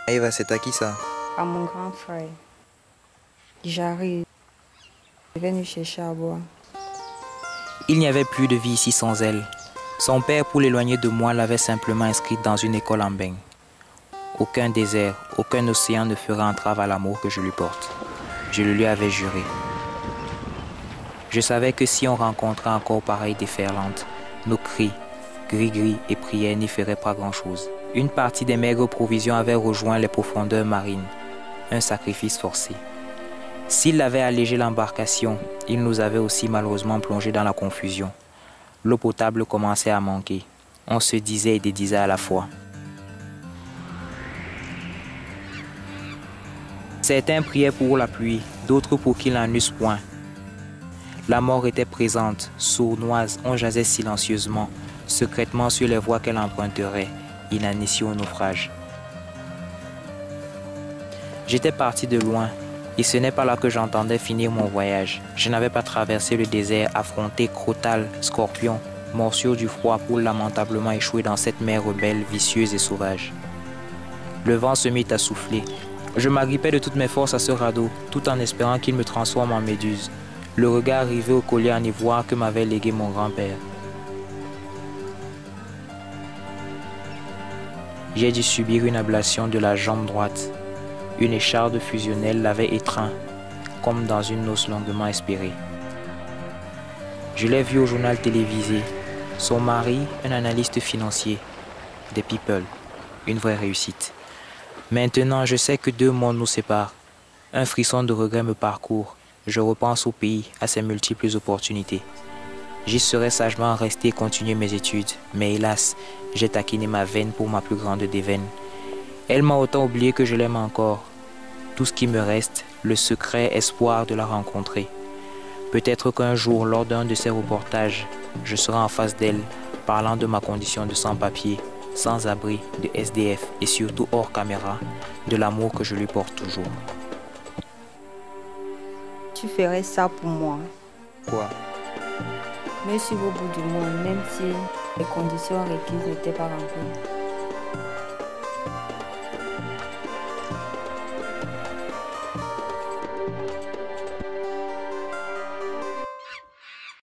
Eva, c'est à qui ça? À mon grand frère. J'arrive. Je vais nous chercher à boire. Il n'y avait plus de vie ici sans elle. Son père, pour l'éloigner de moi, l'avait simplement inscrite dans une école en Beng. Aucun désert, aucun océan ne ferait entrave à l'amour que je lui porte. Je le lui avais juré. Je savais que si on rencontrait encore pareille déferlante, nos cris, gris-gris et prières n'y feraient pas grand-chose. Une partie des maigres provisions avait rejoint les profondeurs marines. Un sacrifice forcé. S'il avait allégé l'embarcation, il nous avait aussi malheureusement plongés dans la confusion. L'eau potable commençait à manquer. On se disait et dédisait à la fois. Certains priaient pour la pluie, d'autres pour qu'il n'en eusse point. La mort était présente, sournoise, on jasait silencieusement, secrètement sur les voies qu'elle emprunterait, inanitie au naufrage. J'étais parti de loin, et ce n'est pas là que j'entendais finir mon voyage. Je n'avais pas traversé le désert, affronté crotales, scorpions, morsures du froid pour lamentablement échouer dans cette mer rebelle, vicieuse et sauvage. Le vent se mit à souffler. Je m'agrippais de toutes mes forces à ce radeau, tout en espérant qu'il me transforme en méduse. Le regard rivé au collier en ivoire que m'avait légué mon grand-père. J'ai dû subir une ablation de la jambe droite. Une écharde fusionnelle l'avait étreint, comme dans une noce longuement espérée. Je l'ai vu au journal télévisé. Son mari, un analyste financier. Des people. Une vraie réussite. Maintenant, je sais que 2 mondes nous séparent. Un frisson de regret me parcourt. Je repense au pays, à ses multiples opportunités. J'y serais sagement resté et continuer mes études. Mais hélas, j'ai taquiné ma veine pour ma plus grande des veines. Elle m'a autant oublié que je l'aime encore. Tout ce qui me reste, le secret espoir de la rencontrer. Peut-être qu'un jour, lors d'un de ces reportages, je serai en face d'elle, parlant de ma condition de sans-papier, sans-abri, de SDF et surtout hors caméra, de l'amour que je lui porte toujours. Tu ferais ça pour moi. Quoi? Me suivre au bout du monde, même si les conditions requises n'étaient pas remplies.